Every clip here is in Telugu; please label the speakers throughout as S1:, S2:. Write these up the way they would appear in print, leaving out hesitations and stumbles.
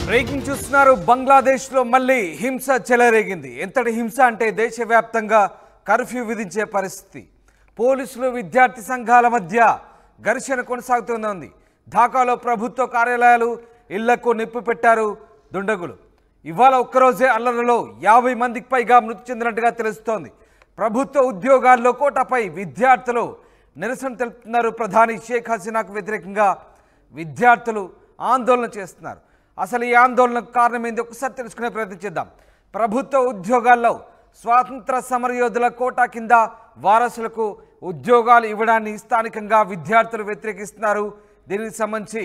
S1: బ్రేకింగ్ చూస్తున్నారు. బంగ్లాదేశ్లో మళ్ళీ హింస చెలరేగింది. ఎంతటి హింస అంటే దేశవ్యాప్తంగా కర్ఫ్యూ విధించే పరిస్థితి. పోలీసులు విద్యార్థి సంఘాల మధ్య ఘర్షణ కొనసాగుతోంది. ఢాకాలో ప్రభుత్వ కార్యాలయాలు ఇళ్లకు నిప్పు పెట్టారు దుండగులు. ఇవాళ ఒక్కరోజే అల్లర్లలో 50 మందికి పైగా మృతి చెందినట్టుగా తెలుస్తోంది. ప్రభుత్వ ఉద్యోగాల్లో కోటాపై విద్యార్థులు నిరసన తెలుపుతున్నారు. ప్రధాని షేక్ హసీనాకు వ్యతిరేకంగా విద్యార్థులు ఆందోళన చేస్తున్నారు. అసలు ఈ ఆందోళనకు కారణం ఏంది ఒకసారి తెలుసుకునే ప్రయత్నం చేద్దాం. ప్రభుత్వ ఉద్యోగాల్లో స్వాతంత్ర సమరయోధుల కోటా కింద వారసులకు ఉద్యోగాలు ఇవ్వడాన్ని స్థానికంగా విద్యార్థులు వ్యతిరేకిస్తున్నారు. దీనికి సంబంధించి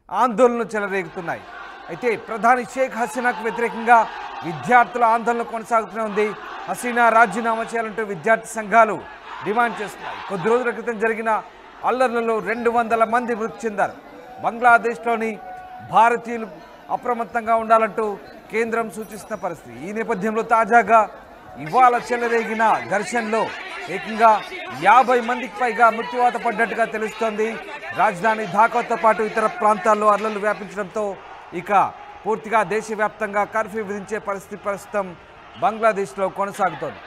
S1: ఆందోళనలు చెలరేగుతున్నాయి. అయితే ప్రధాని షేక్ హసీనాకు వ్యతిరేకంగా విద్యార్థుల ఆందోళన కొనసాగుతూనే ఉంది. హసీనా రాజీనామా చేయాలంటూ విద్యార్థి సంఘాలు డిమాండ్ చేస్తున్నాయి. కొద్ది రోజుల క్రితం జరిగిన అల్లర్లలో 200 మంది మృతి చెందారు. బంగ్లాదేశ్లోని భారతీయులు అప్రమత్తంగా ఉండాలంటూ కేంద్రం సూచిస్తున్న పరిస్థితి. ఈ నేపథ్యంలో తాజాగా ఇవాళ చెలరేగిన ఘర్షణలో ఏకంగా 50 మందికి పైగా మృత్యువాత పడ్డట్టుగా తెలుస్తోంది. రాజధాని ఢాకాతో పాటు ఇతర ప్రాంతాల్లో అల్లర్లు వ్యాపించడంతో ఇక పూర్తిగా దేశవ్యాప్తంగా కర్ఫ్యూ విధించే పరిస్థితి ప్రస్తుతం బంగ్లాదేశ్లో కొనసాగుతోంది.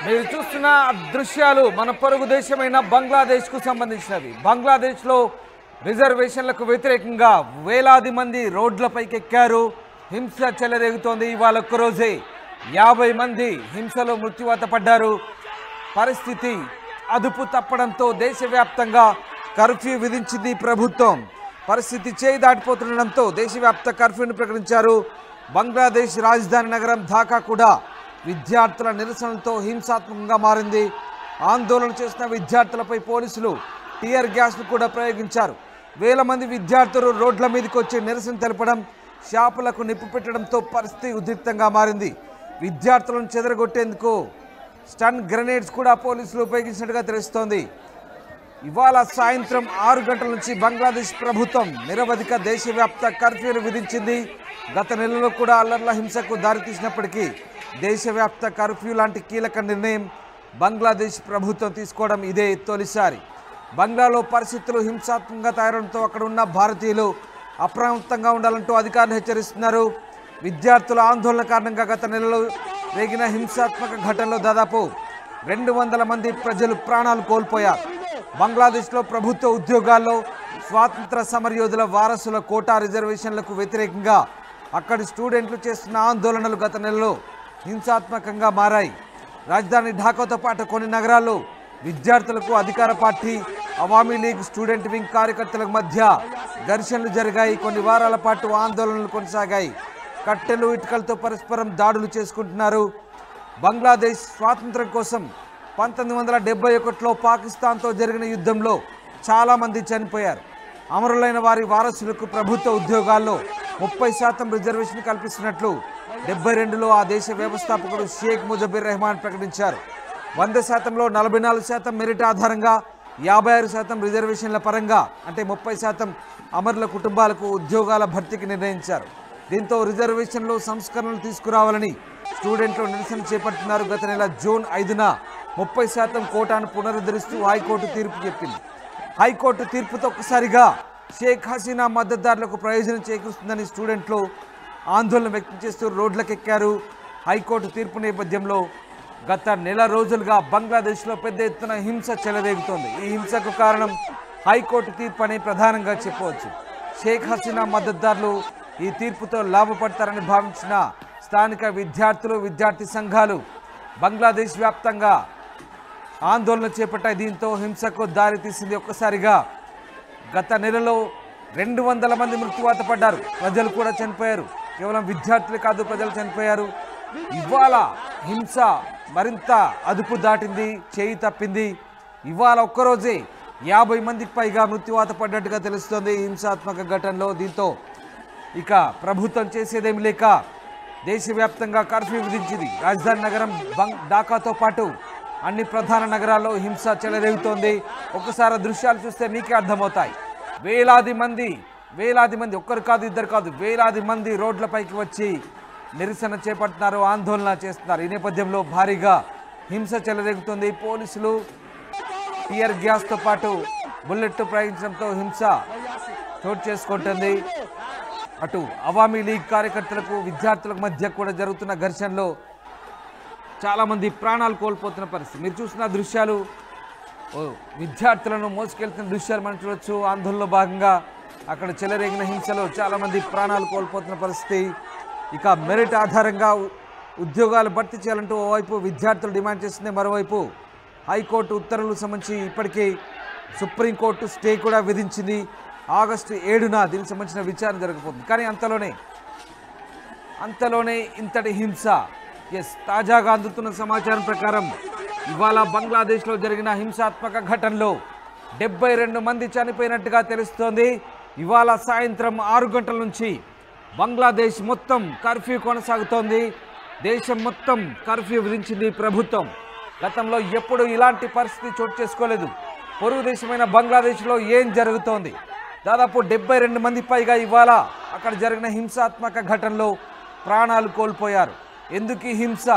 S1: మీరు చూస్తున్న దృశ్యాలు మన పొరుగు దేశమైన బంగ్లాదేశ్కు సంబంధించినవి. బంగ్లాదేశ్లో రిజర్వేషన్లకు వ్యతిరేకంగా వేలాది మంది రోడ్లపైకి ఎక్కారు. హింస చెలరేగుతోంది. ఇవాళ ఒక్కరోజే 50 మంది హింసలో మృత్యువాత పడ్డారు. పరిస్థితి అదుపు తప్పడంతో దేశవ్యాప్తంగా కర్ఫ్యూ విధించింది ప్రభుత్వం. పరిస్థితి చేయి దాటిపోతుండడంతో దేశవ్యాప్త కర్ఫ్యూను ప్రకటించారు. బంగ్లాదేశ్ రాజధాని నగరం ఢాకా కూడా విద్యార్థుల నిరసనలతో హింసాత్మకంగా మారింది. ఆందోళన చేసిన విద్యార్థులపై పోలీసులు టియర్ గ్యాస్ను కూడా ప్రయోగించారు. వేల మంది విద్యార్థులు రోడ్ల మీదకి వచ్చి నిరసన తెలపడం, షాపులకు నిప్పు పెట్టడంతో పరిస్థితి ఉద్రిక్తంగా మారింది. విద్యార్థులను చెదరగొట్టేందుకు స్టన్ గ్రెనేడ్స్ కూడా పోలీసులు ఉపయోగించినట్టుగా తెలుస్తోంది. ఇవాళ సాయంత్రం 6 గంటల నుంచి బంగ్లాదేశ్ ప్రభుత్వం నిరవధిక దేశవ్యాప్త కర్ఫ్యూలు విధించింది. గత నెలలో కూడా అల్లర్ల హింసకు దారితీసినప్పటికీ దేశవ్యాప్త కర్ఫ్యూ లాంటి కీలక నిర్ణయం బంగ్లాదేశ్ ప్రభుత్వం తీసుకోవడం ఇదే తొలిసారి. బంగ్లాలో పరిస్థితులు హింసాత్మకంగా తయారవడంతో అక్కడ ఉన్న భారతీయులు అప్రమత్తంగా ఉండాలంటూ అధికారులు హెచ్చరిస్తున్నారు. విద్యార్థుల ఆందోళన కారణంగా గత నెలలో రేగిన హింసాత్మక ఘటనలో దాదాపు 200 మంది ప్రజలు ప్రాణాలు కోల్పోయారు. బంగ్లాదేశ్లో ప్రభుత్వ ఉద్యోగాల్లో స్వాతంత్ర సమరయోధుల వారసుల కోటా రిజర్వేషన్లకు వ్యతిరేకంగా అక్కడి స్టూడెంట్లు చేస్తున్న ఆందోళనలు గత నెలలో హింసాత్మకంగా మారాయి. రాజధాని ఢాకాతో పాటు కొన్ని నగరాల్లో విద్యార్థులకు అధికార party Awami league student wing కార్యకర్తల మధ్య ఘర్షణలు జరిగాయి. కొన్ని వారాల పాటు ఆందోళనలు కొనసాగాయి. కట్టెలు ఇటుకలతో పరస్పరం దాడులు చేసుకుంటున్నారు. బంగ్లాదేశ్ స్వాతంత్రం కోసం 1971లో పాకిస్తాన్తో జరిగిన యుద్ధంలో చాలామంది చనిపోయారు. అమరులైన వారి వారసులకు ప్రభుత్వ ఉద్యోగాల్లో 30% రిజర్వేషన్ కల్పిస్తున్నట్లు 72లో ఆ దేశ వ్యవస్థాపకుడు షేక్ ముజబిర్ రెహమాన్ ప్రకటించారు. 100%లో 44% మెరిట్ ఆధారంగా 56% రిజర్వేషన్ల పరంగా అంటే 30% అమరుల కుటుంబాలకు ఉద్యోగాల భర్తీకి నిర్ణయించారు. దీంతో రిజర్వేషన్లో సంస్కరణలు తీసుకురావాలని స్టూడెంట్లు నిరసన చేపడుతున్నారు. గత నెల జూన్ 5న 30% కోటాను పునరుద్ధరిస్తూ హైకోర్టు తీర్పు చెప్పింది. హైకోర్టు తీర్పుతో ఒక్కసారిగా షేక్ హసీనా మద్దతుదారులకు ప్రయోజనం చేకూరుస్తుందని స్టూడెంట్లు ఆందోళన వ్యక్తం చేస్తూ రోడ్లకెక్కారు. హైకోర్టు తీర్పు నేపథ్యంలో గత నెల రోజులుగా బంగ్లాదేశ్లో పెద్ద ఎత్తున హింస చెలరేగుతోంది. ఈ హింసకు కారణం హైకోర్టు తీర్పు అని ప్రధానంగా చెప్పవచ్చు. షేక్ హసీనా మద్దతుదారులు ఈ తీర్పుతో లాభపడతారని భావించిన స్థానిక విద్యార్థులు, విద్యార్థి సంఘాలు బంగ్లాదేశ్ వ్యాప్తంగా ఆందోళన చేపట్టాయి. దీంతో హింసకు దారితీసింది. ఒక్కసారిగా గత నెలలో 200 మంది మృత్యువాత పడ్డారు. ప్రజలు కూడా చనిపోయారు. కేవలం విద్యార్థులే కాదు, ప్రజలు చనిపోయారు. ఇవాళ హింస మరింత అదుపు దాటింది, చేయి తప్పింది. ఇవాళ ఒక్కరోజే 50 మందికి పైగా మృత్యువాత పడ్డట్టుగా తెలుస్తోంది హింసాత్మక ఘటనలో. దీంతో ఇక ప్రభుత్వం చేసేదేమి లేక దేశవ్యాప్తంగా కర్ఫ్యూ విధించింది. రాజధాని నగరం ఢాకాతో పాటు అన్ని ప్రధాన నగరాల్లో హింస చెలరేగుతోంది. ఒక్కసారి దృశ్యాలు చూస్తే మీకే అర్థమవుతాయి. వేలాది మంది ఒక్కరు కాదు, ఇద్దరు కాదు, వేలాది మంది రోడ్లపైకి వచ్చి నిరసన చేపడుతున్నారు, ఆందోళన చేస్తున్నారు. ఈ నేపథ్యంలో భారీగా హింస చెలరేగుతుంది. పోలీసులు టియర్ గ్యాస్తో పాటు బుల్లెట్ ప్రయోగించడంతో హింస చోటు చేసుకుంటుంది. అటు అవామీ లీగ్ కార్యకర్తలకు విద్యార్థులకు మధ్య కూడా జరుగుతున్న ఘర్షణలో చాలామంది ప్రాణాలు కోల్పోతున్న పరిస్థితి. మీరు చూసిన దృశ్యాలు, విద్యార్థులను మోసుకెళ్తున్న దృశ్యాలు మనం చూడొచ్చు. ఆందోళనలో భాగంగా అక్కడ చెలరేగిన హింసలో చాలామంది ప్రాణాలు కోల్పోతున్న పరిస్థితి. ఇక మెరిట్ ఆధారంగా ఉద్యోగాలు భర్తీ చేయాలంటూ ఓవైపు విద్యార్థులు డిమాండ్ చేస్తుంది, మరోవైపు హైకోర్టు ఉత్తర్వులకు సంబంధించి ఇప్పటికే సుప్రీంకోర్టు స్టే కూడా విధించింది. ఆగస్టు 7న దీనికి సంబంధించిన విచారణ జరగబోతుంది. కానీ అంతలోనే ఇంతటి హింస. తాజాగా అందుతున్న సమాచారం ప్రకారం ఇవాళ బంగ్లాదేశ్లో జరిగిన హింసాత్మక ఘటనలో 72 మంది చనిపోయినట్టుగా తెలుస్తోంది. ఇవాళ సాయంత్రం 6 గంటల నుంచి బంగ్లాదేశ్ మొత్తం కర్ఫ్యూ కొనసాగుతోంది. దేశం మొత్తం కర్ఫ్యూ విధించింది ప్రభుత్వం. గతంలో ఎప్పుడు ఇలాంటి పరిస్థితి చోటు చేసుకోలేదు. పొరుగు దేశమైన బంగ్లాదేశ్లో ఏం జరుగుతోంది? దాదాపు 72 మంది పైగా ఇవాళ అక్కడ జరిగిన హింసాత్మక ఘటనలో ప్రాణాలు కోల్పోయారు. ఎందుకు ఈ హింస,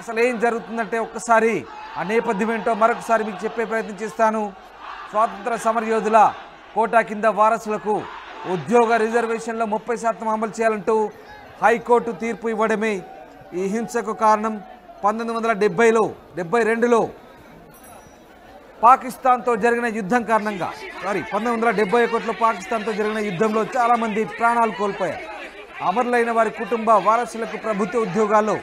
S1: అసలు ఏం జరుగుతుందంటే ఒక్కసారి ఆ నేపథ్యం ఏంటో మరొకసారి మీకు చెప్పే ప్రయత్నం చేస్తాను. స్వాతంత్ర సమరయోధుల కోటా కింద వారసులకు ఉద్యోగ రిజర్వేషన్లో 30% అమలు చేయాలంటూ హైకోర్టు తీర్పు ఇవ్వడమే ఈ హింసకు కారణం. 1972లో పాకిస్తాన్తో జరిగిన యుద్ధం కారణంగా 1971లో పాకిస్తాన్తో జరిగిన యుద్ధంలో చాలామంది ప్రాణాలు కోల్పోయారు. అమరులైన వారి కుటుంబ వారసులకు ప్రభుత్వ ఉద్యోగాల్లో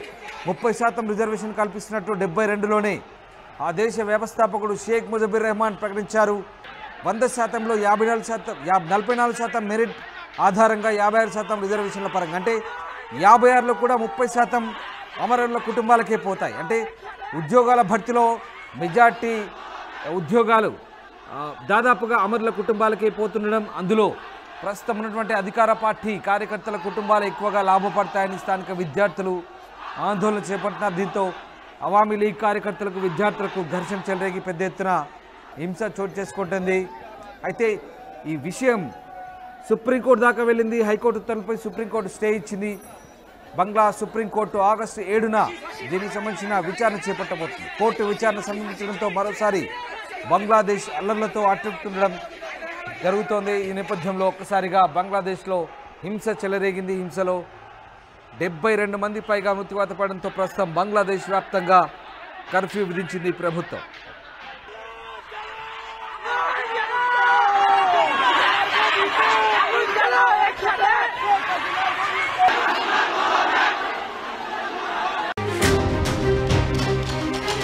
S1: 30% రిజర్వేషన్ కల్పిస్తున్నట్టు 72లోనే ఆ దేశ వ్యవస్థాపకుడు షేక్ ముజబిర్ రెహమాన్ ప్రకటించారు. 100%లో 44% మెరిట్ ఆధారంగా 56% రిజర్వేషన్ల పరంగా, అంటే 56లో కూడా 30% అమరుల కుటుంబాలకే పోతాయి. అంటే ఉద్యోగాల భర్తీలో మెజార్టీ ఉద్యోగాలు దాదాపుగా అమరుల కుటుంబాలకే పోతుండడం, అందులో ప్రస్తుతం ఉన్నటువంటి అధికార పార్టీ కార్యకర్తల కుటుంబాలు ఎక్కువగా లాభపడతాయని స్థానిక విద్యార్థులు ఆందోళన చేపడుతున్నారు. దీంతో అవామీ లీగ్ కార్యకర్తలకు విద్యార్థులకు ఘర్షణ చెలరేగి పెద్ద ఎత్తున హింస చోటు చేసుకుంటుంది. అయితే ఈ విషయం సుప్రీంకోర్టు దాకా వెళ్ళింది. హైకోర్టు ఉత్తర్వులపై సుప్రీంకోర్టు స్టే ఇచ్చింది. బంగ్లా సుప్రీంకోర్టు ఆగస్టు 7న దీనికి సంబంధించిన విచారణ చేపట్టబోతుంది. కోర్టు విచారణ సంబంధించడంతో మరోసారి బంగ్లాదేశ్ అల్లర్లతో అట్టుకుండడం జరుగుతోంది. ఈ నేపథ్యంలో ఒక్కసారిగా బంగ్లాదేశ్లో హింస చెలరేగింది. హింసలో 72 మంది పైగా మృత్యువాత పడడంతో ప్రస్తుతం బంగ్లాదేశ్ వ్యాప్తంగా కర్ఫ్యూ విధించింది ప్రభుత్వం.